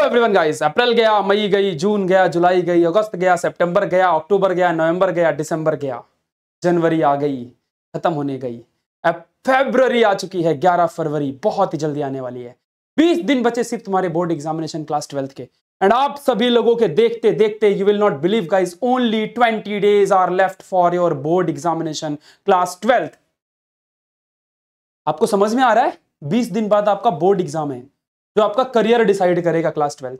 Everyone guys, अप्रैल गया, मई गई, जून गया, जुलाई गई, अगस्त गया, सितंबर गया, अक्टूबर गया, नवंबर गया, दिसंबर गया, जनवरी आ गई, खत्म होने गई। अब फरवरी आ चुकी है, 11 फरवरी बहुत ही जल्दी आने वाली है। 20 दिन बचे सिर्फ तुम्हारे बोर्ड एग्जामिनेशन क्लास 12 के। एंड आप सभी लोगों के देखते देखते you will not believe guys, only 20 days are left for your board examination class 12। आपको समझ में आ रहा है? 20 दिन बाद आपका बोर्ड एग्जाम है जो आपका करियर डिसाइड करेगा क्लास 12।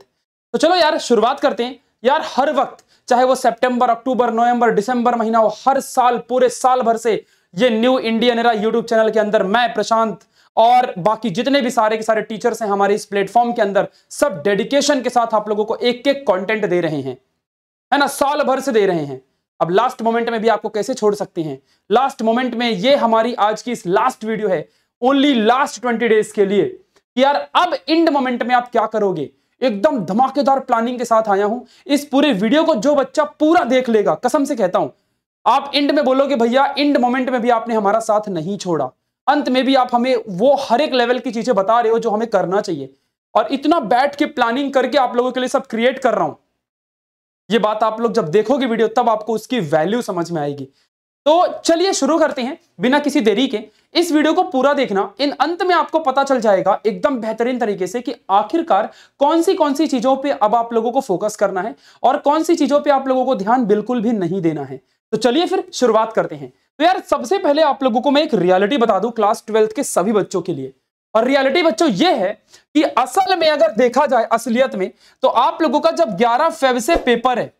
तो चलो यार शुरुआत करते हैं। यार हर वक्त, चाहे वो सितंबर, अक्टूबर, नवंबर, दिसंबर महीना हो, हर साल पूरे साल भर से ये new Indian era YouTube channel के अंदर मैं प्रशांत और बाकी जितने भी सारे के सारे टीचर्स हैं हमारे इस प्लेटफॉर्म के अंदर, सब डेडिकेशन के साथ आप लोगों को एक एक कंटेंट दे रहे हैं, है ना, साल भर से दे रहे हैं। अब लास्ट मोमेंट में भी आपको कैसे छोड़ सकते हैं? लास्ट मोमेंट में ये हमारी आज की इस लास्ट वीडियो है, ओनली लास्ट 20 डेज के लिए। यार अब इंड मोमेंट में आप क्या करोगे, एकदम धमाकेदार प्लानिंग के साथ आया हूं। इस पूरे वीडियो को जो बच्चा पूरा देख लेगा, कसम से कहता हूं, आप इंड में बोलोगे भैया इंड मोमेंट में भी आपने हमारा साथ नहीं छोड़ा, अंत में भी आप हमें वो हर एक लेवल की चीजें बता रहे हो जो हमें करना चाहिए। और इतना बैठ के प्लानिंग करके आप लोगों के लिए सब क्रिएट कर रहा हूं। ये बात आप लोग जब देखोगे वीडियो तब आपको उसकी वैल्यू समझ में आएगी। तो चलिए शुरू करते हैं बिना किसी देरी के। इस वीडियो को पूरा देखना, इन अंत में आपको पता चल जाएगा एकदम बेहतरीन तरीके से कि आखिरकार कौन सी चीजों पे अब आप लोगों को फोकस करना है और कौन सी चीजों पे आप लोगों को ध्यान बिल्कुल भी नहीं देना है। तो चलिए फिर शुरुआत करते हैं। तो यार सबसे पहले आप लोगों को मैं एक रियलिटी बता दूं क्लास 12 के सभी बच्चों के लिए। और रियलिटी बच्चों ये है कि असल में अगर देखा जाए असलियत में, तो आप लोगों का जब 11 फेब से पेपर है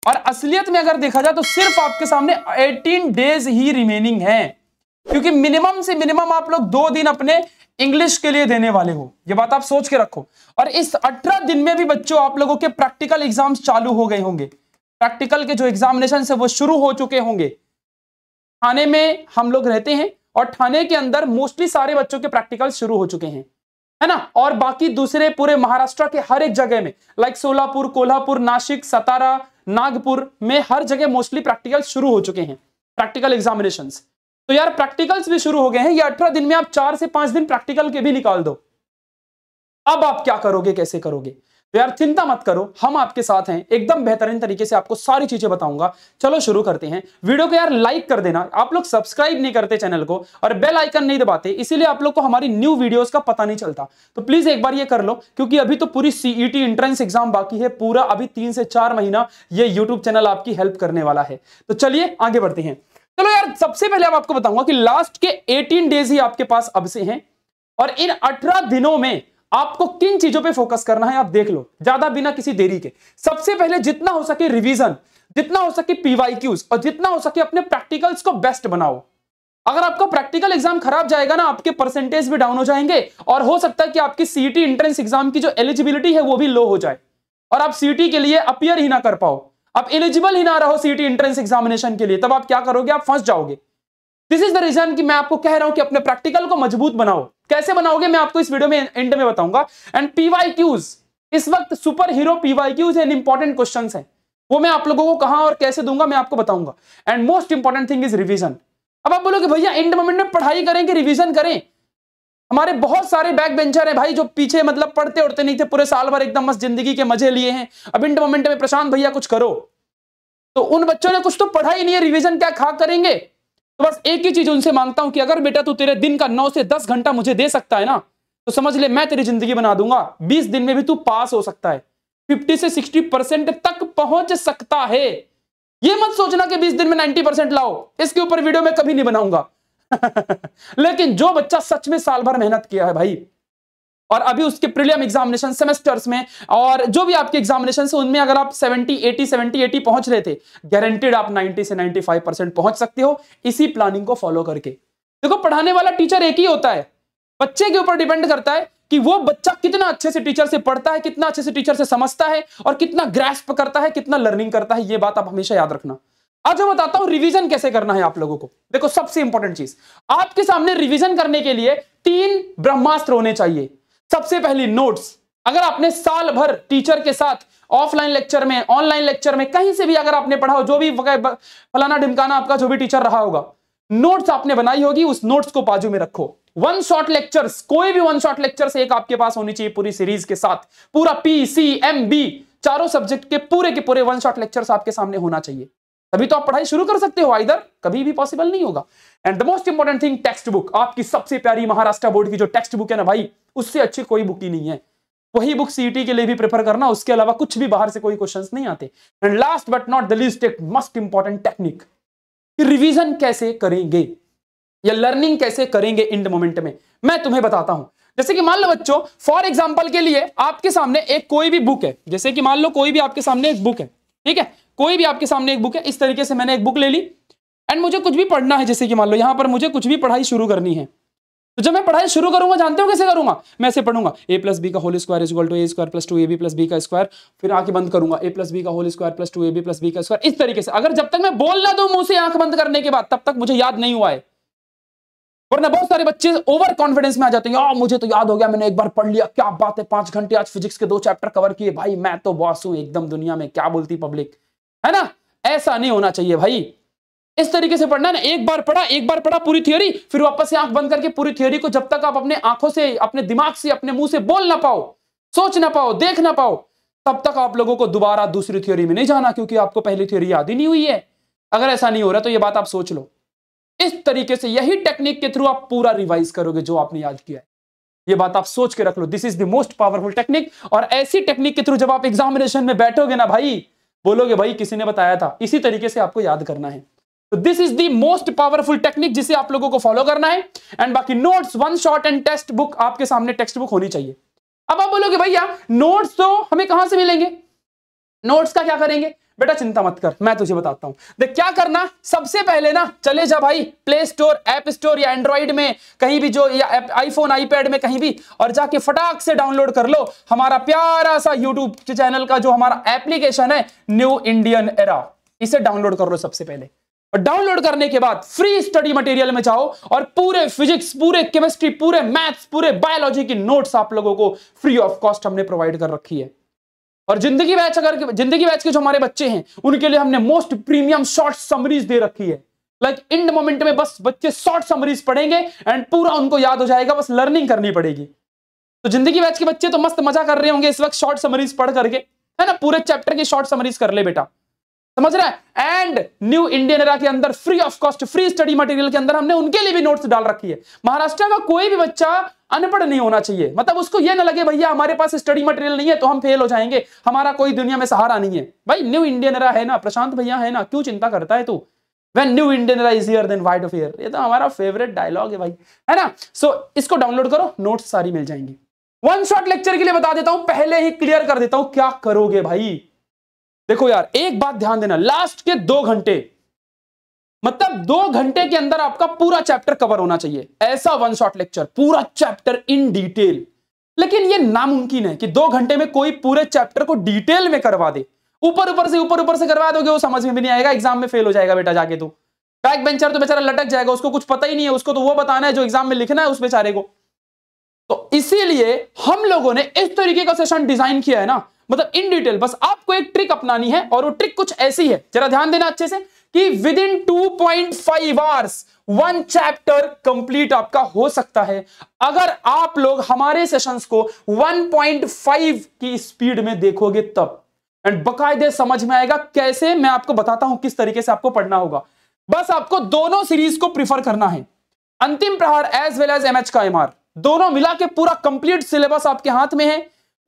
और असलियत में अगर देखा जाए तो सिर्फ आपके सामने 18 डेज ही रिमेनिंग है, क्योंकि मिनिमम से मिनिमम आप लोग 2 दिन अपने इंग्लिश के लिए देने वाले हो। ये बात आप सोच के रखो। और इस 18 दिन में भी बच्चों आप लोगों के प्रैक्टिकल एग्जाम्स चालू हो गए होंगे, प्रैक्टिकल के जो एग्जामिनेशन है वो शुरू हो चुके होंगे। थाने में हम लोग रहते हैं और थाने के अंदर मोस्टली सारे बच्चों के प्रैक्टिकल शुरू हो चुके हैं, है ना। और बाकी दूसरे पूरे महाराष्ट्र के हर एक जगह में, लाइक सोलापुर, कोल्हापुर, नासिक, सतारा, नागपुर में हर जगह मोस्टली प्रैक्टिकल शुरू हो चुके हैं, प्रैक्टिकल एग्जामिनेशंस। तो यार प्रैक्टिकल्स भी शुरू हो गए हैं। ये 18 दिन में आप 4 से 5 दिन प्रैक्टिकल के भी निकाल दो। अब आप क्या करोगे, कैसे करोगे? तो यार चिंता मत करो, हम आपके साथ हैं, एकदम बेहतरीन तरीके से आपको सारी चीजें बताऊंगा। चलो शुरू करते हैं। वीडियो को यार लाइक कर देना। आप लोग सब्सक्राइब नहीं करते चैनल को और बेल आइकन नहीं दबाते, इसीलिए आप लोग को हमारी न्यू वीडियोस का पता नहीं चलता। तो प्लीज एक बार ये कर लो, क्योंकि अभी तो पूरी सीईटी एंट्रेंस एग्जाम बाकी है, पूरा अभी 3 से 4 महीना ये यूट्यूब चैनल आपकी हेल्प करने वाला है। तो चलिए आगे बढ़ते हैं। चलो यार सबसे पहले अब आपको बताऊंगा कि लास्ट के 18 डेज ही आपके पास अब से हैं और इन 18 दिनों में आपको किन चीजों पे फोकस करना है आप देख लो, ज्यादा बिना किसी देरी के। सबसे पहले जितना हो सके रिवीजन, जितना हो सके पीवाईक्यूज और जितना हो सके अपने प्रैक्टिकल्स को बेस्ट बनाओ। अगर आपका प्रैक्टिकल एग्जाम खराब जाएगा ना, आपके परसेंटेज भी डाउन हो जाएंगे और हो सकता है कि आपकी सीईटी एंट्रेंस एग्जाम की जो एलिजिबिलिटी है वो भी लो हो जाए और आप सीईटी के लिए अपीयर ही ना कर पाओ, आप एलिजिबल ही ना रहो सीईटी एंट्रेंस एग्जामिनेशन के लिए। तब आप क्या करोगे? आप फंस जाओगे। दिस इज द रीजन कि मैं आपको कह रहा हूं कि अपने प्रैक्टिकल को मजबूत बनाओ। कैसे बनाओगे मैं आपको इस वीडियो में एंड में बताऊंगा। एंड पीवाईक्यूज, इस वक्त super hero PYQs and important questions हैं, वो मैं आप लोगों को कहां और कैसे दूंगा मैं आपको बताऊंगा। And most important thing is revision. अब आप बोलोगे भैया एंड मोमेंट में पढ़ाई करें कि रिवीजन करें? हमारे बहुत सारे बैक बेंचर है भाई जो पीछे मतलब पढ़ते उड़ते नहीं थे, पूरे साल भर एकदम मस्त जिंदगी के मजे लिए हैं। अब एंड मोमेंट में प्रशांत भैया कुछ करो, तो उन बच्चों ने कुछ तो पढ़ा ही नहीं है, रिवीजन क्या खा करेंगे? तो बस एक ही चीज उनसे मांगता हूं कि अगर बेटा तू तेरे दिन का 9 से 10 घंटा मुझे दे सकता है ना, तो समझ ले मैं तेरी जिंदगी बना दूंगा। 20 दिन में भी तू पास हो सकता है, 50 से 60% तक पहुंच सकता है। ये मत सोचना कि 20 दिन में 90% लाओ, इसके ऊपर वीडियो में कभी नहीं बनाऊंगा। लेकिन जो बच्चा सच में साल भर मेहनत किया है भाई, और अभी उसके प्रीलिम एग्जामिनेशन सेमेस्टर्स में और जो भी आपके एग्जामिनेशन है उनमें अगर आप 70-80 पहुंच रहे थे, गारंटेड आप 90 से 95% पहुंच सकते हो इसी प्लानिंग को फॉलो करके। देखो पढ़ाने वाला टीचर एक ही होता है, बच्चे के ऊपर डिपेंड करता है कि वो बच्चा कितना अच्छे से टीचर से पढ़ता है, कितना अच्छे से टीचर से समझता है और कितना ग्रैस्प करता है, कितना लर्निंग करता है। ये बात आप हमेशा याद रखना। आज मैं बताता हूं रिवीजन कैसे करना है आप लोगों को। देखो सबसे इंपॉर्टेंट चीज, आपके सामने रिवीजन करने के लिए 3 ब्रह्मास्त्र होने चाहिए। सबसे पहली नोट्स। अगर आपने साल भर टीचर के साथ ऑफलाइन लेक्चर में, ऑनलाइन लेक्चर में, कहीं से भी अगर आपने पढ़ा हो, जो भी फलाना ढिमकाना आपका जो भी टीचर रहा होगा, नोट्स आपने बनाई होगी, उस नोट्स को बाजू में रखो। वन शॉट लेक्चर्स, कोई भी वन शॉट लेक्चर्स एक आपके पास होनी चाहिए पूरी सीरीज के साथ। पूरा PCMB चारों सब्जेक्ट के पूरे वन शॉट लेक्चर्स आपके सामने होना चाहिए, तभी तो आप पढ़ाई शुरू कर सकते हो। इधर कभी भी पॉसिबल नहीं होगा। And the most important thing, text book. आपकी सबसे प्यारी महाराष्ट्र बोर्ड की जो टेक्स्ट बुक है ना भाई, उससे अच्छी कोई बुक ही नहीं है। वही बुक सीईटी के लिए भी प्रेफर करना, उसके अलावा कुछ भी बाहर से कोई क्वेश्चंस नहीं आते। And last but not the least, एक मोस्ट इंपॉर्टेंट टेक्निक, रिवीजन कैसे करेंगे या लर्निंग कैसे करेंगे इंड मोमेंट में, मैं तुम्हें बताता हूं। जैसे कि मान लो बच्चों, फॉर एग्जांपल के लिए आपके सामने एक कोई भी बुक है, जैसे कि मान लो कोई भी आपके सामने एक बुक है, ठीक है, कोई भी आपके सामने एक बुक है। इस तरीके से मैंने एक बुक ले ली एंड मुझे कुछ भी पढ़ना है। जैसे कि मान लो यहां पर मुझे कुछ भी पढ़ाई शुरू करनी है, तो जब मैं पढ़ाई शुरू करूंगा, जानते हो कैसे करूंगा? मैं ऐसे पढ़ूंगा, a + b का whole square is equal to a square plus 2ab plus b का स्क्वायर, फिर आंखें बंद करूंगा, a + b का whole square plus 2ab plus b का स्क्वायर। इस तरीके से अगर जब तक मैं बोल ना दूं मुंह से आंख बंद करने के बाद, तब तक मुझे याद नहीं हुआ है। वरना बहुत सारे बच्चे ओवर कॉन्फिडेंस में आ जाते हैं, मुझे तो याद हो गया, मैंने एक बार पढ़ लिया, क्या बात है, 5 घंटे आज फिजिक्स के 2 चैप्टर कवर किए, भाई मैं तो बॉस हूं एकदम दुनिया में, क्या बोलती पब्लिक, है ना? ऐसा नहीं होना चाहिए भाई। इस तरीके से पढ़ना ना, एक बार पढ़ा पूरी थ्योरी, फिर वापस से आंख बंद करके पूरी थ्योरी को जब तक आप अपने आंखों से, अपने दिमाग से, अपने मुंह से बोल ना पाओ, सोच ना पाओ, देख ना पाओ, तब तक आप लोगों को दोबारा दूसरी थ्योरी में नहीं जाना, क्योंकि आपको पहली थ्योरी याद ही नहीं हुई है। अगर ऐसा नहीं हो रहा तो ये बात आप सोच लो। इस तरीके से यही टेक्निक के थ्रू आप पूरा रिवाइज करोगे जो आपने याद किया है। ये बात आप सोच के रख लो, this is the most powerful technique. और ऐसी टेक्निक के थ्रू जब आप एग्जामिनेशन में बैठोगे ना भाई, बोलोगे भाई किसी ने बताया था। इसी तरीके से आपको याद करना है। तो this is the most powerful technique जिसे आप लोगों को फॉलो करना है। एंड बाकी notes, one shot and text book, आपके सामने टेक्स्ट बुक होनी चाहिए। अब आप बोलोगे भैया नोट्स तो हमें कहां से मिलेंगे, नोट्स का क्या करेंगे? बेटा चिंता मत कर, मैं तुझे बताता हूं। देख क्या करना, सबसे पहले ना चले जा भाई प्ले स्टोर, ऐप स्टोर या एंड्रॉइड में कहीं भी, जो या आईफोन आईपैड में कहीं भी, और जाके फटाक से डाउनलोड कर लो हमारा प्यारा सा यूट्यूब चैनल का जो हमारा एप्लीकेशन है, न्यू इंडियन एरा। इसे डाउनलोड कर लो सबसे पहले। और डाउनलोड करने के बाद फ्री स्टडी मटेरियल में जाओ और पूरे फिजिक्स, पूरे केमिस्ट्री, पूरे मैथ्स, पूरे बायोलॉजी की नोट्स आप लोगों को फ्री ऑफ कॉस्ट हमने प्रोवाइड कर रखी है। और जिंदगी बैच, अगर जिंदगी बैच के जो हमारे बच्चे हैं उनके लिए हमने मोस्ट प्रीमियम शॉर्ट समरीज दे रखी है। लाइक इंड मोमेंट में बस बच्चे शॉर्ट समरीज पढ़ेंगे एंड पूरा उनको याद हो जाएगा, बस लर्निंग करनी पड़ेगी। तो जिंदगी बैच के बच्चे तो मस्त मजा कर रहे होंगे इस वक्त शॉर्ट समरीज पढ़ करके, है ना? पूरे चैप्टर की शॉर्ट समरीज कर ले बेटा, समझ रहा है? एंड न्यू इंडियन एरा के अंदर free of cost, free study material के अंदर हमने उनके लिए भी नोट्स डाल रखी है। महाराष्ट्र का कोई भी बच्चा अनपढ़ नहीं होना चाहिए, मतलब उसको ये ना लगे भैया हमारे पास स्टडी मटेरियल नहीं है तो हम फेल हो जाएंगे, हमारा कोई दुनिया में सहारा नहीं है। भाई न्यू इंडियन एरा है ना, प्रशांत भैया है ना, क्यों चिंता करता है तू? When new Indian era is here, then why to fear? ये तो हमारा फेवरेट डायलॉग है भाई, है ना? सो इसको डाउनलोड करो, नोट्स सारी मिल जाएंगी। वन शॉट लेक्चर के लिए बता देता हूं, पहले ही क्लियर कर देता हूं क्या करोगे भाई। देखो यार एक बात ध्यान देना, लास्ट के 2 घंटे, मतलब 2 घंटे के अंदर आपका पूरा चैप्टर कवर होना चाहिए। ऐसा वन शॉट लेक्चर, पूरा चैप्टर इन डिटेल। लेकिन ये नामुमकिन है कि 2 घंटे में कोई पूरे चैप्टर को डिटेल में करवा दे। ऊपर से करवा दोगे, वो समझ में भी नहीं आएगा, एग्जाम में फेल हो जाएगा बेटा जाके। तो बैक बेंचर तो बेचारा लटक जाएगा, उसको कुछ पता ही नहीं है, उसको तो वो बताना है जो एग्जाम में लिखना है उस बेचारे को। तो इसीलिए हम लोगों ने इस तरीके का सेशन डिजाइन किया है ना, मतलब इन डिटेल। बस आपको एक ट्रिक अपनानी है और वो ट्रिक कुछ ऐसी है, जरा ध्यान देना अच्छे से, कि with in 2.5 hours 1 chapter complete आपका हो सकता है अगर आप लोग हमारे सेशंस को 1.5 की स्पीड में देखोगे तब। एंड बकायदे समझ में आएगा कैसे, मैं आपको बताता हूं किस तरीके से आपको पढ़ना होगा। बस आपको दोनों सीरीज को प्रीफर करना है, अंतिम प्रहार एज वेल एज एमएच का एमआर, दोनों मिला के पूरा कंप्लीट सिलेबस आपके हाथ में है।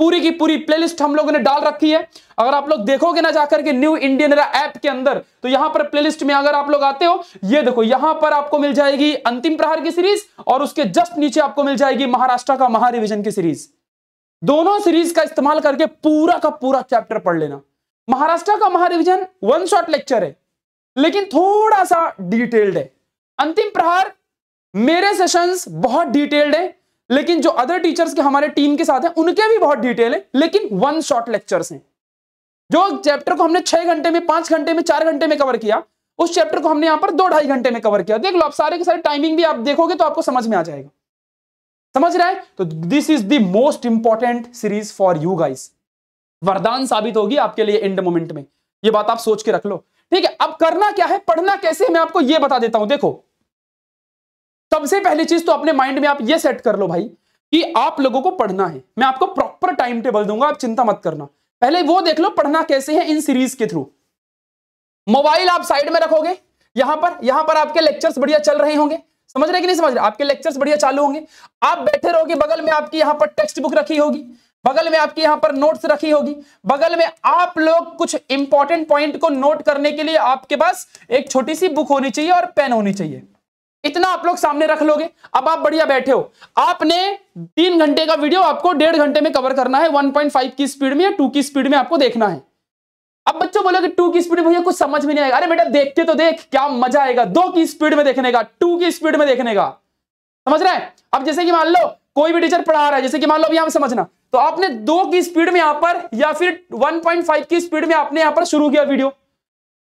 पूरी की पूरी प्लेलिस्ट हम लोगों ने डाल रखी है। अगर आप लोग देखोगे ना जाकर के न्यू इंडियन एरा ऐप के अंदर, तो यहां पर प्लेलिस्ट में अगर आप लोग आते हो, ये देखो यहां पर आपको मिल जाएगी अंतिम प्रहार की सीरीज और उसके जस्ट नीचे आपको मिल जाएगी महाराष्ट्र का महारिविजन की सीरीज। दोनों सीरीज का इस्तेमाल करके पूरा का पूरा चैप्टर पढ़ लेना। महाराष्ट्र का महारिविजन 1 शॉट लेक्चर है लेकिन थोड़ा सा डिटेल्ड है। अंतिम प्रहार मेरे सेशंस बहुत डिटेल्ड है, लेकिन जो अदर टीचर्स के हमारे टीम के साथ हैं उनके भी बहुत डिटेल है, लेकिन 1 शॉट लेक्चर्स हैं। जो चैप्टर को हमने 6 घंटे में, 5 घंटे में, 4 घंटे में कवर किया, उस चैप्टर को हमने यहां पर 2-2.5 घंटे में कवर किया। देख लो आप सारे के सारे टाइमिंग भी आप देखोगे तो आपको समझ में आ जाएगा। समझ रहा है? तो this is the most important series for you guys, वरदान साबित होगी आपके लिए एंड मोमेंट में। ये बात आप सोच के रख लो, ठीक है? अब करना क्या है, पढ़ना कैसे, मैं आपको यह बता देता हूं। देखो सबसे पहली चीज तो अपने माइंड में आप ये सेट कर लो भाई कि आप लोगों को पढ़ना है। मैं आपको प्रॉपर टाइम टेबल दूंगा, आप चिंता मत करना। पहले वो देख लो पढ़ना कैसे है इन सीरीज के थ्रू। मोबाइल आप साइड में रखोगे, यहां पर आपके लेक्चर्स बढ़िया चल रहे होंगे, समझ रहे कि नहीं समझ रहे, आपके लेक्चर्स बढ़िया चालू होंगे, आप बैठे रहोगे, बगल में आपकी यहां पर टेक्स्ट बुक रखी होगी, बगल में आपकी यहां पर नोट्स रखी होगी, बगल में आप लोग कुछ इंपॉर्टेंट पॉइंट को नोट करने के लिए आपके पास एक छोटी सी बुक होनी चाहिए और पेन होनी चाहिए। इतना आप लोग सामने रख लोगे। अब आप बढ़िया बैठे हो, आपने 3 घंटे का वीडियो आपको 1.5 घंटे में कवर करना है, 1.5 की स्पीड में या 2 की स्पीड में आपको देखना है। अब बच्चों बोलोगे 2 की स्पीड में भैया कुछ समझ में नहीं आएगा। अरे बेटा देख के तो देख, क्या मजा आएगा 2 की स्पीड में देखने का, 2 की स्पीड में देखने का, समझ रहे हैं। अब जैसे कि मान लो कोई भी टीचर पढ़ा रहा है, जैसे कि मान लो यहां समझना, तो आपने 2 की स्पीड में यहां पर या फिर 1.5 की स्पीड में आपने यहां पर शुरू किया वीडियो,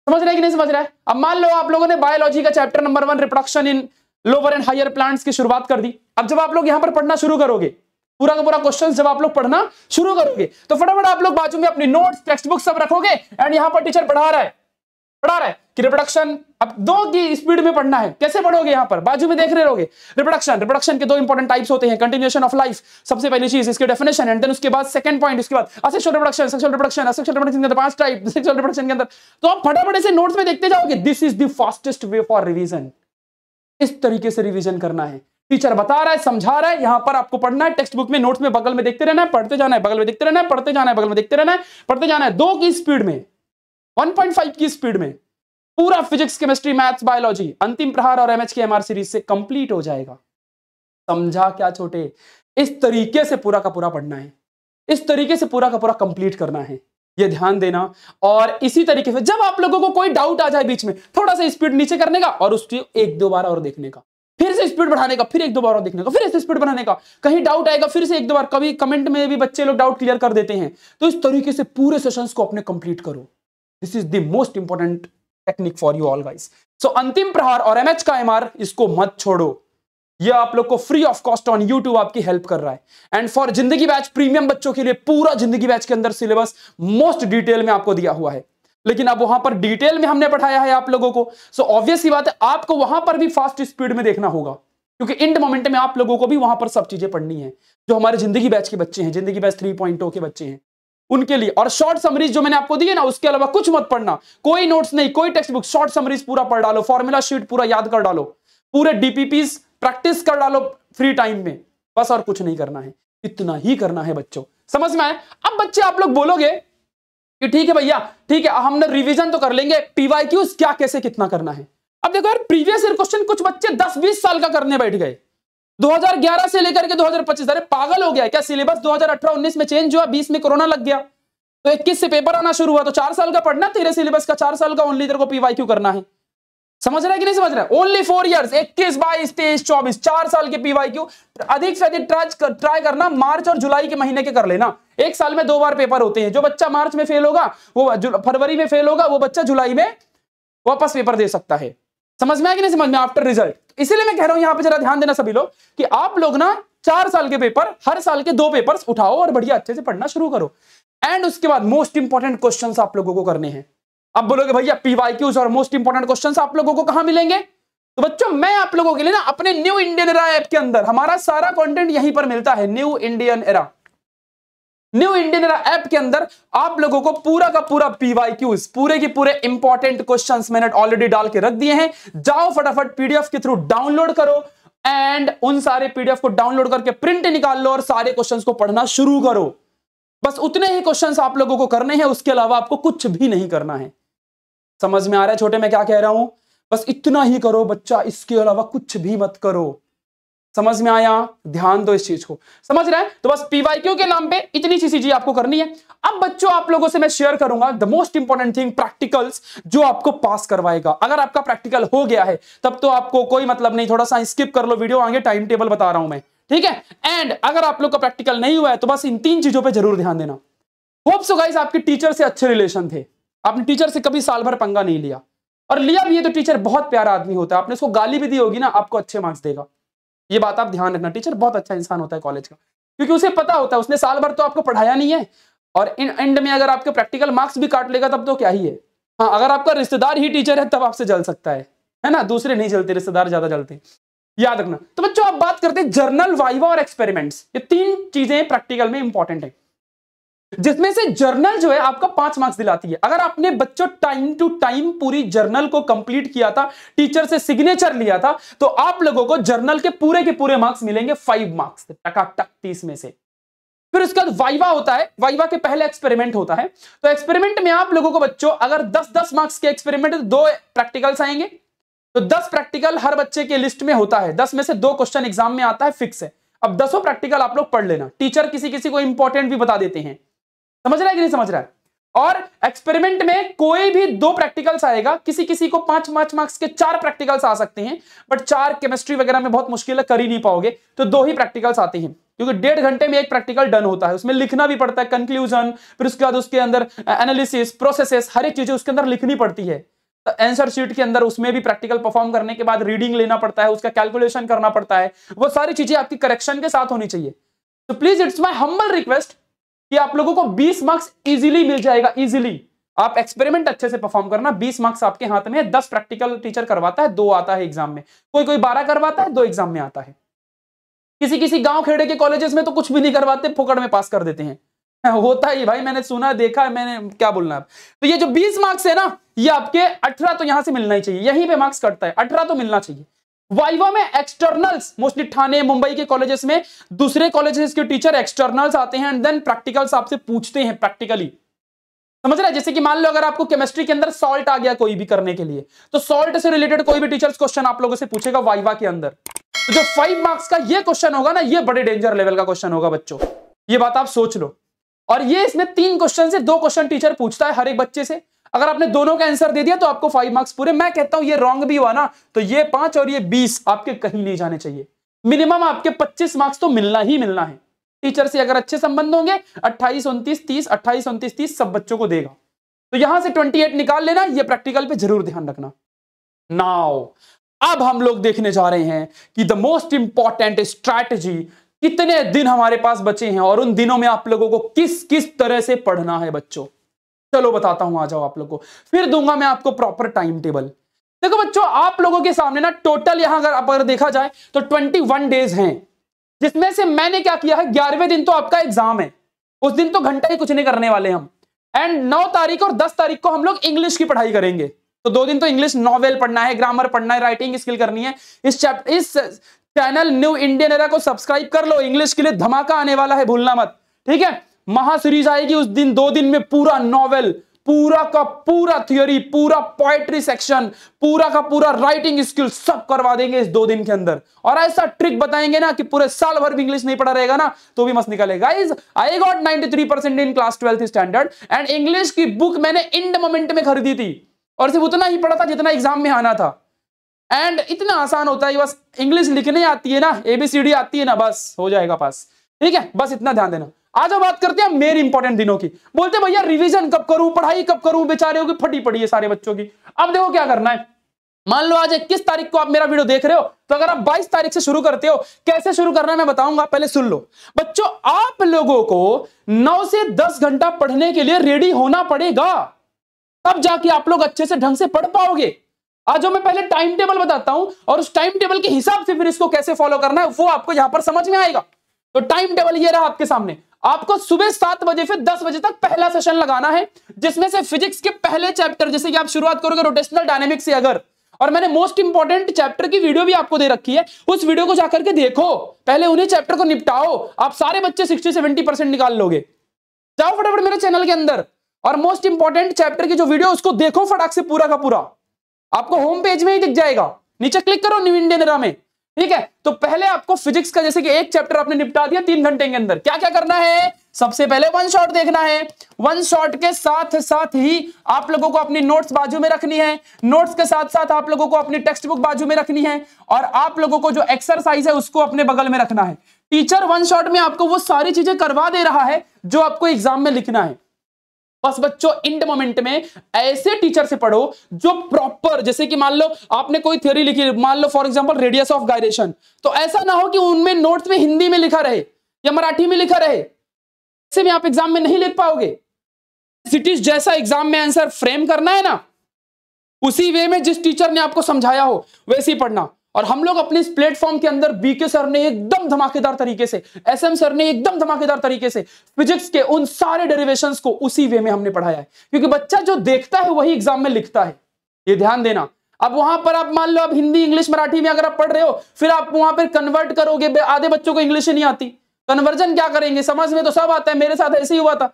समझ रहे हैं कि नहीं समझ रहा है। अब मान लो आप लोगों ने बायोलॉजी का chapter number 1 reproduction in lower and higher plants की शुरुआत कर दी। अब जब आप लोग यहां पर पढ़ना शुरू करोगे, पूरा का पूरा क्वेश्चन जब आप लोग पढ़ना शुरू करोगे, तो फटाफट आप लोग बाजू में अपनी नोट्स टेक्स्ट बुक सब रखोगे एंड यहां पर टीचर पढ़ा रहा है कि रिप्रोडक्शन अब 2 की स्पीड में पढ़ना है। कैसे पढ़ोगे, यहां पर बाजू में देख रहे रहोगे। रिप्रोडक्शन के 2 इंपॉर्टेंट टाइप्स होते हैं, कंटिन्यूएशन ऑफ लाइफ सबसे पहली चीज, इसके डेफिनेशन, एंड देन उसके बाद सेकंड पॉइंट, उसके बाद asexual reproduction, sexual reproduction, asexual reproduction के अंदर 5 टाइप, सेक्सुअल रिप्रोडक्शन के अंदर। तो आप फटाफट से नोट्स में देखते जाओगे। This is the fastest way for revision. इस तरीके से रिवीजन करना है। टीचर बता रहा है, समझा रहा है, यहां पर आपको पढ़ना है, टेक्स्ट बुक में नोट्स में बगल में देखते रहना है, पढ़ते जाना है, बगल में देखते रहना है, पढ़ते जाना है, बगल में देखते रहना है, पढ़ते जाना है। 2 की स्पीड में, 1.5 की स्पीड में पूरा फिजिक्स, केमिस्ट्री, मैथ्स, बायोलॉजी अंतिम प्रहार और एमएच के एमआर सीरीज से कंप्लीट हो जाएगा। समझा क्या छोटे? इस तरीके से पूरा का पूरा पढ़ना है, इस तरीके से पूरा का पूरा कंप्लीट करना है, ये ध्यान देना। और इसी तरीके से जब आप लोगों को कोई डाउट आ जाए बीच में, थोड़ा सा स्पीड नीचे करने का और उसकी 1-2 बार और देखने का, फिर से स्पीड बढ़ाने का, फिर 1-2 बार और देखने का, फिर से स्पीड बढ़ाने का, कहीं डाउट आएगा फिर से 1-2 बार। कभी कमेंट में भी बच्चे लोग डाउट क्लियर कर देते हैं। तो इस तरीके से पूरे सेशंस को अपने कंप्लीट करो। This is the most important technique for you all guys. So अंतिम प्रहार और एमएच का एमआर, इसको मत छोड़ो। ये आप लोग को free of cost on YouTube आपकी हेल्प कर रहा है। एंड फॉर जिंदगी बैच प्रीमियम बच्चों के लिए पूरा जिंदगी बैच के अंदर सिलेबस मोस्ट डिटेल में आपको दिया हुआ है। लेकिन अब वहां पर डिटेल में हमने पढ़ाया है आप लोगों को, सो ऑब्वियस ही बात है आपको वहां पर भी फास्ट स्पीड में देखना होगा, क्योंकि इंड मोमेंट में आप लोगों को भी वहां पर सब चीजें पढ़नी है। जो हमारे जिंदगी बैच के बच्चे हैं, जिंदगी बैच 3.0 के बच्चे हैं, उनके लिए। और शॉर्ट समरीज जो मैंने आपको दी है ना, उसके अलावा कुछ मत पढ़ना, कोई नोट्स नहीं, कोई टेक्स्ट बुक, शॉर्ट समरीज पूरा पढ़ डालो, फॉर्मूला शीट पूरा याद कर डालो, पूरे डीपीपीस प्रैक्टिस कर डालो फ्री टाइम में, बस और कुछ नहीं करना है। इतना ही करना है बच्चों, समझ में आए। अब बच्चे आप लोग बोलोगे कि ठीक है भैया, ठीक है हमने रिवीजन तो कर लेंगे, पीवाईक्यूज क्या कैसे कितना करना है। अब देखो यार, प्रीवियस ईयर क्वेश्चन कुछ बच्चे 10-20 साल का करने बैठ गए, 2011 से लेकर के 2025। अरे पागल हो गया क्या? सिलेबस 2018-19 में चेंज हुआ, 20 में कोरोना लग गया, तो 21 से पेपर आना शुरू हुआ, तो 4 साल का पढ़ना तेरे सिलेबस का, 4 साल का ओनली तेरे को पीवाईक्यू करना है। समझ रहा है कि नहीं समझ रहा है? ओनली 4 इयर्स, 21, 22, 23, 24, 4 साल के पीवाईक्यू। अधिक से अधिक ट्राई करना मार्च और जुलाई के महीने के कर लेना। एक साल में 2 बार पेपर होते हैं। जो बच्चा मार्च में फेल होगा वो फरवरी में फेल होगा, वो बच्चा जुलाई में वापस पेपर दे सकता है। समझ में आया कि नहीं समझ में? After result. इसीलिए मैं कह रहा हूं यहां पे जरा ध्यान देना सभी लोग कि आप लोग ना 4 साल के पेपर, हर साल के 2 पेपर्स उठाओ और बढ़िया अच्छे से पढ़ना शुरू करो। एंड उसके बाद मोस्ट इंपॉर्टेंट क्वेश्चंस आप लोगों को करने हैं। अब बोलोगे भैया पीवाईक्यूज और मोस्ट इंपॉर्टेंट क्वेश्चंस आप लोगों को कहां मिलेंगे? तो बच्चों मैं आप लोगों के लिए ना अपने न्यू इंडियन एरा ऐप के अंदर हमारा सारा कंटेंट यहीं पर मिलता है। न्यू इंडियन एरा ऐप के अंदर आप लोगों को पूरा का पूरा पीवाईक्यूज, पूरे के पूरे इंपॉर्टेंट क्वेश्चंस मैंने ऑलरेडी डाल के रख दिए हैं। जाओ फटाफट पीडीएफ के थ्रू डाउनलोड करो एंड उन सारे पीडीएफ को डाउनलोड करके प्रिंट निकाल लो और सारे क्वेश्चंस को पढ़ना शुरू करो। बस उतने ही क्वेश्चंस आप लोगों को करने हैं, उसके अलावा आपको कुछ भी नहीं करना है। समझ में आ रहा है छोटे मैं क्या कह रहा हूं? बस इतना ही करो बच्चा, इसके अलावा कुछ भी मत करो। समझ में आया? ध्यान दो इस चीज को, समझ रहे हैं? तो बस पीवाईक्यू के नाम पे इतनी सी चीजें आपको करनी है। अब बच्चों आप लोगों से मैं शेयर करूंगा the most important thing, practicals, जो आपको पास करवाएगा। अगर आपका प्रैक्टिकल हो गया है तब तो आपको कोई मतलब नहीं, थोड़ा सा स्किप कर लो वीडियो, आगे टाइम टेबल बता रहा हूं मैं, ठीक है। एंड अगर आप लोग का प्रैक्टिकल नहीं हुआ है तो बस इन 3 चीजों पर जरूर ध्यान देना। होप सो गाइस आपके टीचर से अच्छे रिलेशन थे, आपने टीचर से कभी साल भर पंगा नहीं लिया, और लिया भी है तो टीचर बहुत प्यारा आदमी होता है, आपने उसको गाली भी दी होगी ना, आपको अच्छे मार्क्स देगा। ये बात आप ध्यान रखना, टीचर बहुत अच्छा इंसान होता है कॉलेज का, क्योंकि उसे पता होता है उसने साल भर तो आपको पढ़ाया नहीं है, और इन एंड में अगर आपके प्रैक्टिकल मार्क्स भी काट लेगा तब तो क्या ही है। हाँ, अगर आपका रिश्तेदार ही टीचर है तब आपसे जल सकता है ना, दूसरे नहीं जलते, रिश्तेदार ज्यादा जलते हैं। याद रखना। तो बच्चों आप बात करते हैं जर्नल, वाइवा और एक्सपेरिमेंट्स, ये तीन चीजें प्रैक्टिकल में इंपॉर्टेंट है, जिसमें से जर्नल जो है आपका 5 मार्क्स दिलाती है। अगर आपने बच्चों टाइम टू टाइम पूरी जर्नल को कंप्लीट किया था, टीचर से सिग्नेचर लिया था, तो आप लोगों को जर्नल के पूरे मार्क्स मिलेंगे 5 मार्क्स टकाटक 30 में से। फिर उसके बाद वाइवा होता है, वाइवा के पहले एक्सपेरिमेंट होता है। तो एक्सपेरिमेंट में आप लोगों को बच्चों अगर 10-10 मार्क्स के एक्सपेरिमेंट, 2 प्रैक्टिकल्स आएंगे, तो 10 प्रैक्टिकल हर बच्चे के लिस्ट में होता है, 10 में से 2 क्वेश्चन एग्जाम में आता है, फिक्स है। अब 10 प्रैक्टिकल आप लोग पढ़ लेना, टीचर किसी किसी को इंपॉर्टेंट भी बता देते हैं, समझ रहा है कि नहीं समझ रहा है। और एक्सपेरिमेंट में कोई भी 2 प्रैक्टिकल्स आएगा, किसी किसी को 5 मार्क्स के 4 प्रैक्टिकल्स आ सकते हैं, बट 4 केमिस्ट्री वगैरह में बहुत मुश्किल है, कर ही नहीं पाओगे, तो 2 ही प्रैक्टिकल्स आते हैं, क्योंकि 1.5 घंटे में एक प्रैक्टिकल डन होता है, उसमें लिखना भी पड़ता है, कंक्लूजन, फिर उसके बाद उसके अंदर एनालिसिस, प्रोसेसेस, हर एक चीजें उसके अंदर लिखनी पड़ती है। आंसर शीट के अंदर उसमें भी प्रैक्टिकल परफॉर्म करने के बाद रीडिंग लेना पड़ता है, उसका कैलकुलेशन करना पड़ता है, वो सारी चीजें आपकी करेक्शन के साथ होनी चाहिए। तो please it's my humble request कि आप लोगों को 20 मार्क्स इजीली मिल जाएगा, इजीली। आप एक्सपेरिमेंट अच्छे से परफॉर्म करना, 20 मार्क्स आपके हाथ में है, 10 प्रैक्टिकल टीचर करवाता है, 2 आता है एग्जाम में, कोई कोई 12 करवाता है, 2 एग्जाम में आता है। किसी किसी गांव खेड़े के कॉलेजेस में तो कुछ भी नहीं करवाते, फोकट में पास कर देते हैं, होता ही भाई, मैंने सुना देखा, मैंने क्या बोलना। तो ये जो 20 मार्क्स है ना, ये आपके 18 तो यहां से मिलना ही चाहिए, यहीं पे मार्क्स कटता है, 18 तो मिलना चाहिए। वाइवा में एक्सटर्नल्स, मोस्टली ठाणे मुंबई के कॉलेजेस में दूसरे कॉलेजेस के टीचर एक्सटर्नल्स आते हैं एंड देन प्रैक्टिकल्स आपसे पूछते हैं प्रैक्टिकली, समझ रहे हैं। जैसे कि मान लो अगर आपको केमिस्ट्री के अंदर सॉल्ट आ गया कोई भी करने के लिए, तो सॉल्ट से रिलेटेड कोई भी टीचर्स क्वेश्चन आप लोगों से पूछेगा वाइवा के अंदर। तो जो 5 मार्क्स का ये क्वेश्चन होगा ना, ये बड़े डेंजर लेवल का क्वेश्चन होगा बच्चों, ये बात आप सोच लो। और ये इसमें 3 क्वेश्चन से 2 क्वेश्चन टीचर पूछता है हर एक बच्चे से, अगर आपने दोनों का आंसर दे दिया तो आपको 5 मार्क्स पूरे। मैं कहता हूं ये रॉन्ग भी हुआ ना, तो ये 5 और ये 20 आपके कहीं नहीं जाने चाहिए, मिनिमम आपके 25 मार्क्स तो मिलना ही मिलना है। टीचर से अगर अच्छे संबंध होंगे, 28, 29, 30, 28, 29, 30 सब बच्चों को देगा, तो यहां से 28 निकाल लेना, ये प्रैक्टिकल पे जरूर ध्यान रखना। नाउ अब हम लोग देखने जा रहे हैं कि द मोस्ट इंपॉर्टेंट स्ट्रैटेजी, कितने दिन हमारे पास बचे हैं और उन दिनों में आप लोगों को किस किस तरह से पढ़ना है बच्चों। चलो बताता हूं, आ जाओ आप लोगों को, फिर दूंगा मैं आपको प्रॉपर टाइम टेबल। देखो बच्चों, आप लोगों के सामने ना टोटल यहां अगर देखा जाए तो 21 डेज हैं, जिसमें से मैंने क्या किया है, 11वें दिन तो आपका एग्जाम है, उस दिन तो घंटा ही कुछ नहीं करने वाले हम, एंड 9 तारीख और 10 तारीख को हम लोग इंग्लिश की पढ़ाई करेंगे। तो 2 दिन तो इंग्लिश नॉवेल पढ़ना है, ग्रामर पढ़ना है, राइटिंग स्किल करनी है। इस चैनल न्यू इंडियन एरा को सब्सक्राइब कर लो, इंग्लिश के लिए धमाका आने वाला है, भूलना मत, ठीक है। महा सीरीज आएगी उस दिन, 2 दिन में पूरा नॉवेल, पूरा का पूरा थियोरी, पूरा पोएट्री सेक्शन, पूरा का पूरा राइटिंग स्किल सब करवा देंगे इस 2 दिन के अंदर। और ऐसा ट्रिक बताएंगे ना कि पूरे साल भर भी इंग्लिश नहीं पढ़ा रहेगा ना तो भी मस्त निकलेगा। Guys, I got 93% in class 12th standard and English की बुक मैंने इंड मोमेंट में खरीदी थी, और सिर्फ उतना ही पढ़ा था जितना एग्जाम में आना था। एंड इतना आसान होता है, बस इंग्लिश लिखने आती है ना, ABCD आती है ना, बस हो जाएगा पास, ठीक है। बस इतना ध्यान देना। आज बात करते हैं मेन इंपॉर्टेंट दिनों की। बोलते भैया रिवीजन कब करूं, पढ़ाई कब करूं, बेचारे हो की फटी पड़ी है सारे बच्चों की। अब देखो क्या करना है, मान लो आज 21 तारीख को आप मेरा वीडियो देख रहे हो, तो अगर आप 22 तारीख से शुरू करते हो, कैसे शुरू करना है मैं बताऊंगा, पहले सुन लो बच्चों। आप लोगों को 9 से 10 घंटा पढ़ने के लिए रेडी होना पड़ेगा, तब जाके आप लोग अच्छे से ढंग से पढ़ पाओगे। आज मैं पहले टाइम टेबल बताता हूं और उस टाइम टेबल के हिसाब से फिर इसको कैसे फॉलो करना है वो आपको यहां पर समझ में आएगा। तो टाइम टेबल ये रहा आपके सामने। आपको सुबह 7 बजे से 10 बजे तक पहला सेशन लगाना है, जिसमें से फिजिक्स के पहले चैप्टर, जैसे कि आप शुरुआत करोगे रोटेशनल डायनेमिक्स से अगर, और मैंने मोस्ट इंपॉर्टेंट चैप्टर की वीडियो भी आपको दे रखी है, उस वीडियो को जाकर के देखो, पहले उन्हीं चैप्टर को निपटाओ, आप सारे बच्चे 60-70% निकाल लोगे। जाओ फटाफट मेरे चैनल के अंदर और मोस्ट इंपॉर्टेंट चैप्टर की जो वीडियो उसको देखो फटाक से, पूरा का पूरा आपको होम पेज में ही दिख जाएगा, नीचे क्लिक करो न्यू इंडियन एरा में, ठीक है। तो पहले आपको फिजिक्स का जैसे कि एक चैप्टर आपने निपटा दिया 3 घंटे के अंदर, क्या क्या करना है, सबसे पहले 1 शॉट देखना है, 1 शॉट के साथ साथ ही आप लोगों को अपनी नोट्स बाजू में रखनी है, नोट्स के साथ साथ आप लोगों को अपनी टेक्स्ट बुक बाजू में रखनी है, और आप लोगों को जो एक्सरसाइज है उसको अपने बगल में रखना है। टीचर 1 शॉट में आपको वो सारी चीजें करवा दे रहा है जो आपको एग्जाम में लिखना है। बस बच्चों इंड मोमेंट में ऐसे टीचर से पढ़ो जो प्रॉपर, जैसे कि मान लो आपने कोई थ्योरी लिखी, मान लो for example radius of gyration, तो ऐसा ना हो कि उनमें नोट्स में हिंदी में लिखा रहे या मराठी में लिखा रहे, ऐसे में आप एग्जाम में नहीं लिख पाओगे। सिटीज जैसा एग्जाम में आंसर फ्रेम करना है ना, उसी वे में जिस टीचर ने आपको समझाया हो वैसे ही पढ़ना। और हम लोग अपने इस प्लेटफॉर्म के अंदर बीके सर ने एकदम धमाकेदार तरीके से, एसएम सर ने एकदम धमाकेदार तरीके से फिजिक्स के उन सारे डेरिवेशंस को उसी वे में हमने पढ़ाया है, क्योंकि बच्चा जो देखता है वही एग्जाम में लिखता है, ये ध्यान देना। अब वहां पर आप मान लो अब हिंदी इंग्लिश मराठी में अगर आप पढ़ रहे हो, फिर आप वहां पर कन्वर्ट करोगे, आधे बच्चों को इंग्लिश ही नहीं आती, कन्वर्जन क्या करेंगे, समझ में तो सब आता है, मेरे साथ ऐसे ही हुआ था।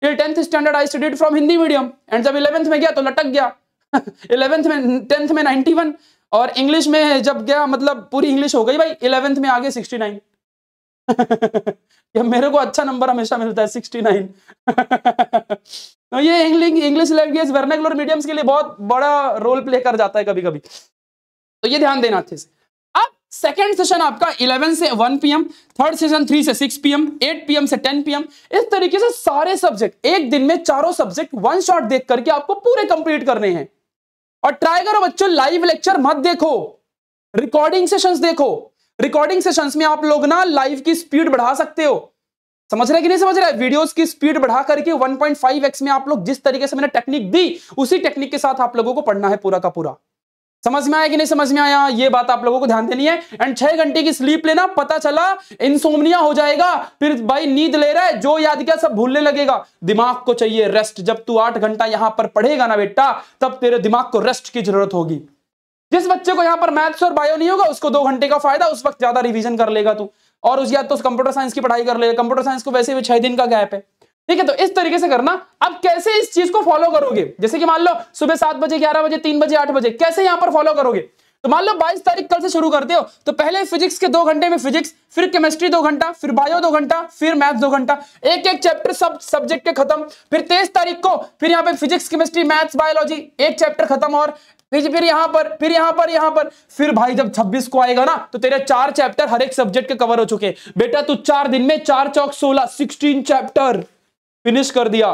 Till 10th standard I studied from Hindi medium, and जब 11th में गया तो लटक गया 11th में 10th में 91, और इंग्लिश में जब गया मतलब पूरी इंग्लिश हो गई भाई, 11th में आगे 69 या मेरे को अच्छा नंबर हमेशा मिलता है 69 तो ये इंग्लिश लैंग्वेज वर्नाकुलर मीडियम्स के लिए बहुत बड़ा रोल प्ले कर जाता है कभी कभी, तो ये ध्यान देना अच्छे से। अब सेकेंड सेशन आपका 11 से 1 PM, थर्ड सेशन 3 से 6 PM, 8 PM से 10 PM, इस तरीके से सारे सब्जेक्ट एक दिन में चारों सब्जेक्ट वन शॉट देख करके आपको पूरे कंप्लीट करने हैं। और ट्राई करो बच्चों, लाइव लेक्चर मत देखो, रिकॉर्डिंग सेशंस देखो। रिकॉर्डिंग सेशंस में आप लोग ना लाइव की स्पीड बढ़ा सकते हो, समझ रहे कि नहीं समझ रहे? वीडियोस की स्पीड बढ़ा करके 1.5x में आप लोग जिस तरीके से मैंने टेक्निक दी, उसी टेक्निक के साथ आप लोगों को पढ़ना है पूरा का पूरा। समझ में आया कि नहीं समझ में आया? ये बात आप लोगों को ध्यान देनी है। एंड 6 घंटे की स्लीप लेना, पता चला इंसोम्निया हो जाएगा, फिर भाई नींद ले रहा है, जो याद किया सब भूलने लगेगा। दिमाग को चाहिए रेस्ट। जब तू 8 घंटा यहां पर पढ़ेगा ना बेटा, तब तेरे दिमाग को रेस्ट की जरूरत होगी। जिस बच्चे को यहां पर मैथ्स और बायो नहीं होगा, उसको 2 घंटे का फायदा, उस वक्त ज्यादा रिवीजन कर लेगा तू, और उस या तो कंप्यूटर साइंस की पढ़ाई कर लेगा। कंप्यूटर साइंस को वैसे भी 6 दिन का गैप है, ठीक है? तो इस तरीके से करना। अब कैसे इस चीज को फॉलो करोगे? जैसे कि मान लो सुबह 7 बजे, 11 बजे, 3 बजे, 8 बजे, कैसे यहां पर फॉलो करोगे? तो मान लो 22 तारीख कल से शुरू करते हो, तो पहले फिजिक्स के 2 घंटे में फिजिक्स, फिर केमिस्ट्री 2 घंटा, फिर बायो 2 घंटा, फिर मैथ्स 2 घंटा, एक एक चैप्टर सब सब्जेक्ट के खत्म। फिर 23 तारीख को फिर यहाँ पे फिजिक्स, केमिस्ट्री, मैथ्स, बायोलॉजी एक चैप्टर खत्म, और फिर यहाँ पर, फिर यहाँ पर, यहाँ पर, फिर भाई जब 26 को आएगा ना, तो तेरे 4 चैप्टर हर एक सब्जेक्ट के कवर हो चुके। बेटा तू 4 दिन में 4 चौक 16, 16 चैप्टर फिनिश कर दिया।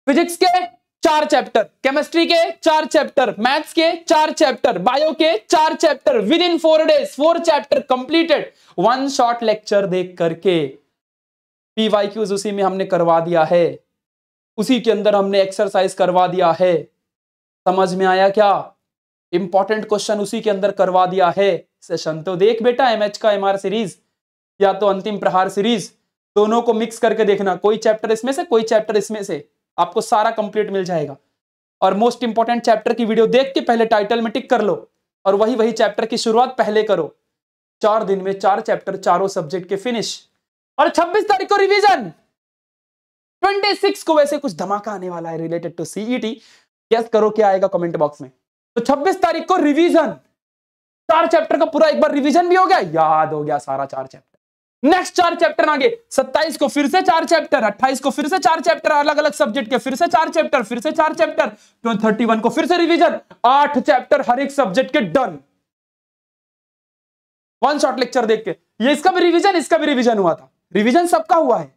फिजिक्स के 4 चैप्टर, केमिस्ट्री के 4 चैप्टर, मैथ्स के 4 चैप्टर, बायो के 4 chapter, with in 4 days 4 chapter completed, one shot lecture देख करके। पीवाईक्यूज उसी में हमने करवा दिया है, उसी के अंदर हमने एक्सरसाइज करवा दिया है। समझ में आया क्या? इंपॉर्टेंट क्वेश्चन उसी के अंदर करवा दिया है। सेशन तो देख बेटा, एमएच का एमआर सीरीज या तो अंतिम प्रहार सीरीज, दोनों को मिक्स करके देखना, कोई चैप्टर इसमें से, कोई चैप्टर इसमें से, आपको सारा कंप्लीट मिल जाएगा। और मोस्ट इंपॉर्टेंट चैप्टर की वीडियो देख के पहले टाइटल में टिक कर लो, और वही चैप्टर की शुरुआत पहले करो। 4 दिन में 4 चैप्टर, चारों सब्जेक्ट के फिनिश। और 26 तारीख को रिवीजन, 26 को वैसे कुछ धमाका आने वाला है रिलेटेड टू सीईटी। गेस करो क्या आएगा कमेंट बॉक्स में। तो 26 तारीख को रिवीजन, 4 चैप्टर का पूरा एक बार रिवीजन भी हो गया, याद हो गया सारा 4 चैप्टर। नेक्स्ट 4 चैप्टर आगे, 27 को फिर से 4 चैप्टर, 28 को फिर से 4 चैप्टर अलग अलग सब्जेक्ट के, फिर से 4 चैप्टर, फिर से 4 चैप्टर, 31 को फिर से रिवीजन, 8 चैप्टर हर एक सब्जेक्ट के डन, वन शॉट लेक्चर देख के। ये इसका भी रिवीजन, इसका भी रिवीजन हुआ था, रिवीजन सबका हुआ है,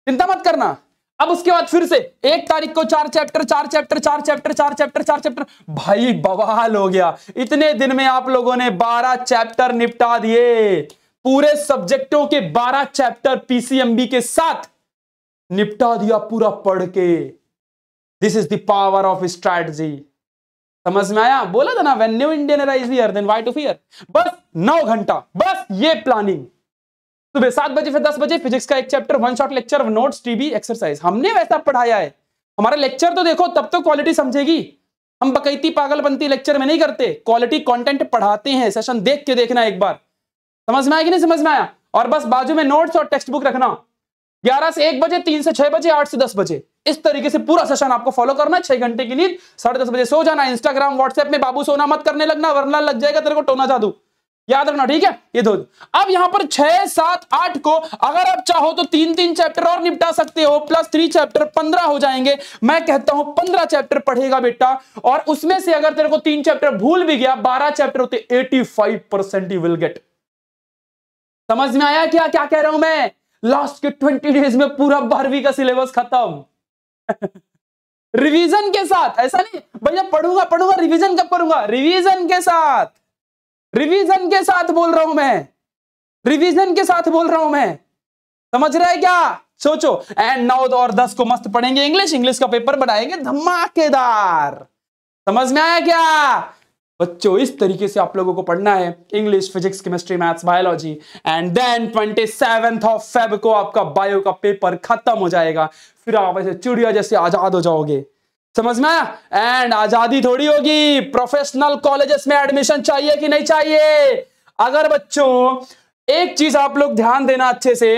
चिंता मत करना। अब उसके बाद फिर से 1 तारीख को 4 chapter, 4 chapter, 4 chapter, 4 chapter, 4 chapter, भाई बवाल हो गया। इतने दिन में आप लोगों ने 12 चैप्टर निपटा दिए, पूरे सब्जेक्टों के 12 चैप्टर पीसीएमबी के साथ निपटा दिया पूरा पढ़ के। This is the power of strategy. समझ में आया? बोला था ना, when new Indian era is here then why to fear. बस 9 घंटा, बस ये प्लानिंग। सुबह 7 बजे फिर 10 बजे फिजिक्स का एक chapter, one shot lecture, notes, TB, exercise. हमने वैसा पढ़ाया है। हमारा लेक्चर तो देखो, तब तो क्वालिटी समझेगी। हम बकैती पागलपंती लेक्चर में नहीं करते, क्वालिटी कंटेंट पढ़ाते हैं। सेशन देख के देखना एक बार, समझ में आया कि नहीं समझ में आया? और बस बाजू में नोट्स और टेक्स्ट बुक रखना। 11 से 1 बजे, 3 से 6 बजे, 8 से 10 बजे, इस तरीके से पूरा सेशन आपको फॉलो करना है। 6 घंटे की नींद, 10:30 बजे सो जाना। इंस्टाग्राम व्हाट्सएप में बाबू सोना मत करने लगना, वरना लग जाएगा तेरे को टोना जादू, याद रखना, ठीक है? ये दो। अब यहां पर 6, 7, 8 को अगर आप चाहो तो 3-3 चैप्टर और निपटा सकते हो, प्लस 3 चैप्टर 15 हो जाएंगे। मैं कहता हूं 15 चैप्टर पढ़ेगा बेटा, और उसमें से अगर तेरे को 3 चैप्टर भूल भी गया, 12 चैप्टर होते, 85% यू विल गेट। समझ में आया क्या क्या कह रहा हूं मैं? लास्ट के 20 डेज में पूरा 12वीं का सिलेबस खत्म रिवीजन के साथ। ऐसा नहीं भैया पढ़ूंगा पढ़ूंगा, रिवीजन कब करूंगा? रिवीजन के साथ, रिवीजन के साथ बोल रहा हूं मैं, रिवीजन के साथ बोल रहा हूं मैं। समझ रहा है क्या? सोचो। एंड 9 और 10 को मस्त पढ़ेंगे इंग्लिश, इंग्लिश का पेपर बनाएंगे धमाकेदार। समझ में आया क्या? बच्चों इस तरीके से आप लोगों को पढ़ना है, English, physics, chemistry, maths, biology, and then 27 Feb को आपका बायो का पेपर खत्म हो जाएगा। फिर आप ऐसे चिड़िया जैसे आजाद हो जाओगे, समझ में आया? एंड आजादी थोड़ी होगी, प्रोफेशनल कॉलेजेस में एडमिशन चाहिए कि नहीं चाहिए? अगर बच्चों एक चीज आप लोग ध्यान देना अच्छे से,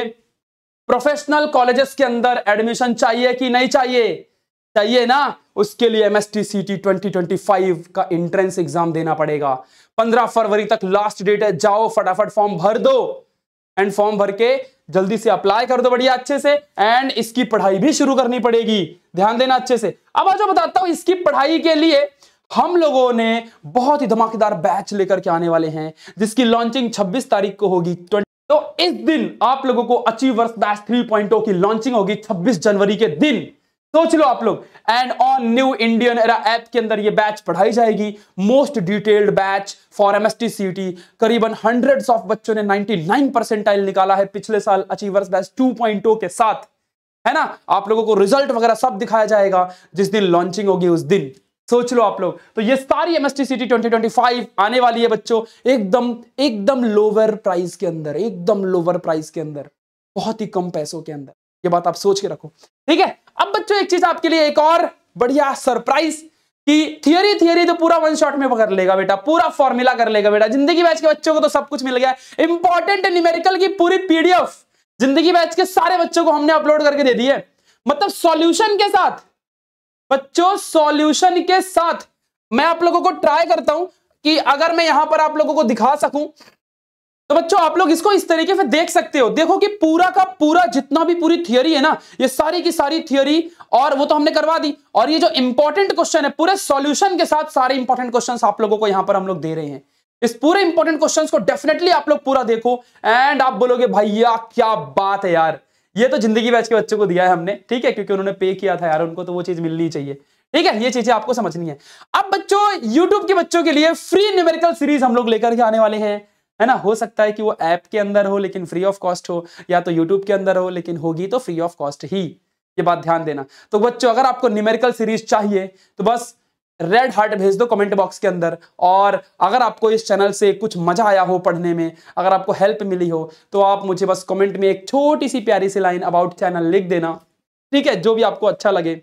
प्रोफेशनल कॉलेजेस के अंदर एडमिशन चाहिए कि नहीं चाहिए? चाहिए ना। उसके लिए MSTCT 2025 का एंट्रेंस एग्जाम देना पड़ेगा। 15 फरवरी तक लास्ट डेट है, जाओ फटाफट फॉर्म भर दो एंड फॉर्म भर के जल्दी से अप्लाई कर दो बढ़िया अच्छे से। एंड इसकी पढ़ाई भी शुरू करनी पड़ेगी, ध्यान देना अच्छे से। अब आज बताता हूं, इसकी पढ़ाई के लिए हम लोगों ने बहुत ही धमाकेदार बैच लेकर के आने वाले हैं, जिसकी लॉन्चिंग 26 तारीख को होगी। तो इस दिन आप लोगों को अचीवर्स बैच 3.0 की लॉन्चिंग होगी 26 जनवरी के दिन, सोच लो आप लोग। And on new Indian era app के अंदर ये बैच पढ़ाई जाएगी, most detailed batch for MSTCT। करीबन हंड्रेड्स ऑफ बच्चों ने 99 परसेंटाइल निकाला है पिछले साल अचीवर्स बैच 2.0 के साथ, है ना। आप लोगों को रिजल्ट वगैरह सब दिखाया जाएगा जिस दिन लॉन्चिंग होगी उस दिन, सोच लो आप लोग। तो ये सारी MSTCT 2025 आने वाली है बच्चों, एकदम लोअर प्राइस के अंदर, एकदम लोअर प्राइस के अंदर, बहुत ही कम पैसों के अंदर। ये बात आप सोच के रखो, ठीक है। अब बच्चों एक चीज आपके लिए एक और बढ़िया सरप्राइज, कि थियरी तो पूरा वन शॉट में कर लेगा बेटा, पूरा फॉर्मूला कर लेगा बेटा। जिंदगी बैच के बच्चों को तो सब कुछ मिल गया है। इंपॉर्टेंट न्यूमेरिकल की पूरी PDF जिंदगी बैच के सारे बच्चों को हमने अपलोड करके दे दी है, मतलब सॉल्यूशन के साथ बच्चों, सॉल्यूशन के साथ। मैं आप लोगों को ट्राई करता हूं कि अगर मैं यहां पर आप लोगों को दिखा सकूं तो बच्चों आप लोग इसको इस तरीके से देख सकते हो। देखो कि पूरा का पूरा जितना भी पूरी थियरी है ना, ये सारी की सारी थियरी, और वो तो हमने करवा दी, और ये जो इंपॉर्टेंट क्वेश्चन है पूरे सॉल्यूशन के साथ सारे इंपॉर्टेंट क्वेश्चंस आप लोगों को यहां पर हम लोग दे रहे हैं। इस पूरे इंपॉर्टेंट क्वेश्चंस को डेफिनेटली आप लोग पूरा देखो एंड आप बोलोगे भैया क्या बात है यार, ये तो जिंदगी बैच के बच्चों को दिया है हमने, ठीक है, क्योंकि उन्होंने पे किया था यार, उनको तो वो चीज मिलनी चाहिए, ठीक है। ये चीजें आपको समझनी है। अब बच्चों यूट्यूब के बच्चों के लिए फ्री न्यूमेरिकल सीरीज हम लोग लेकर के आने वाले हैं, है ना। हो सकता है कि वो ऐप के अंदर हो लेकिन फ्री ऑफ कॉस्ट हो, या तो यूट्यूब के अंदर हो लेकिन होगी तो फ्री ऑफ कॉस्ट ही, ये बात ध्यान देना। तो बच्चों अगर आपको न्यूमेरिकल सीरीज चाहिए तो बस रेड हार्ट भेज दो कमेंट बॉक्स के अंदर, और अगर आपको इस चैनल से कुछ मजा आया हो पढ़ने में, अगर आपको हेल्प मिली हो, तो आप मुझे बस कमेंट में एक छोटी सी प्यारी सी लाइन अबाउट चैनल लिख देना, ठीक है। जो भी आपको अच्छा लगे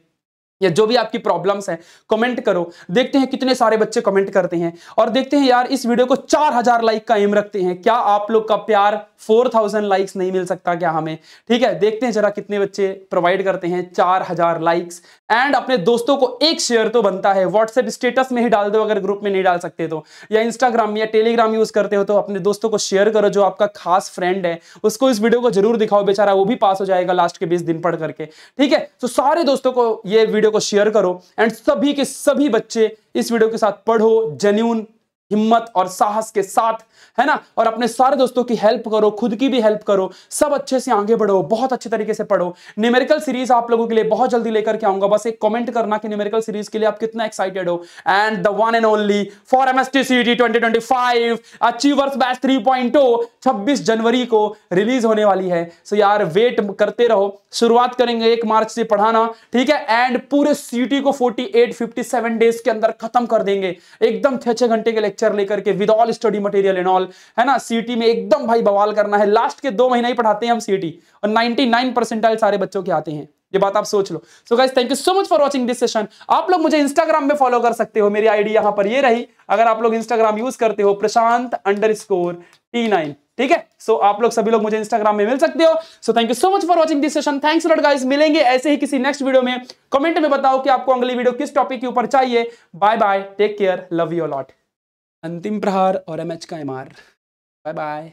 या जो भी आपकी प्रॉब्लम्स हैं कमेंट करो। देखते हैं कितने सारे बच्चे कमेंट करते हैं, और देखते हैं यार इस वीडियो को 4000 लाइक का एम रखते हैं। क्या आप लोग का प्यार 4000 लाइक्स नहीं मिल सकता क्या हमें? ठीक है, देखते हैं जरा कितने बच्चे प्रोवाइड करते हैं 4000 लाइक्स। एंड अपने दोस्तों को एक शेयर तो बनता है, व्हाट्सएप स्टेटस में ही डाल दो अगर ग्रुप में नहीं डाल सकते तो, या इंस्टाग्राम या टेलीग्राम यूज करते हो तो अपने दोस्तों को शेयर करो। जो आपका खास फ्रेंड है उसको इस वीडियो को जरूर दिखाओ, बेचारा वो भी पास हो जाएगा लास्ट के 20 दिन पढ़ करके, ठीक है। तो सारे दोस्तों को ये वीडियो को शेयर करो एंड सभी के सभी बच्चे इस वीडियो के साथ पढ़ो जेन्युइन हिम्मत और साहस के साथ, है ना। और अपने सारे दोस्तों की हेल्प करो, खुद की भी हेल्प करो, सब अच्छे से आगे बढ़ो, बहुत अच्छे तरीके से पढ़ो। न्यूमेरिकल सीरीज आप लोगों के लिए बहुत जल्दी लेकर के आऊंगा, बस एक कमेंट करना कि न्यूमेरिकल सीरीज के लिए आप कितना एक्साइटेड हो। And the one and only for MSTCT 2025 achievers batch 3.0 26 जनवरी को रिलीज होने वाली है। सो यार वेट करते रहो, शुरुआत करेंगे 1 मार्च से पढ़ाना, ठीक है। एंड पूरे सीटी को 47 डेज के अंदर खत्म कर देंगे, एकदम 6 घंटे के लेक्चर लेकर के with all study material and all, है ना। सीटी में एकदम भाई बवाल करना है। लास्ट के 2 महीने ही पढ़ाते हैं हम सीटी, और 99 परसेंटाइल सारे बच्चों के आते हैं, ये बात आप सोच लो। So guys thank you so much for watching this session. आप लोग मुझे इंस्टाग्राम में फॉलो कर सकते हो, मेरी आईडी यहां पर ये रही, अगर आप लोग इंस्टाग्राम यूज करते हो प्रशांत_T9, ठीक है। सो आप लोग सभी लोग मुझे इंस्टाग्राम में मिल सकते हो। So thank you so much for watching this session, thanks lot guys. मिलेंगे ऐसे ही किसी नेक्स्ट वीडियो में। कमेंट में बताओ कि आपको अगली वीडियो किस टॉपिक के ऊपर चाहिए। Bye bye, take care, love you lot. अंतिम प्रहार और MH का MR, बाय बाय।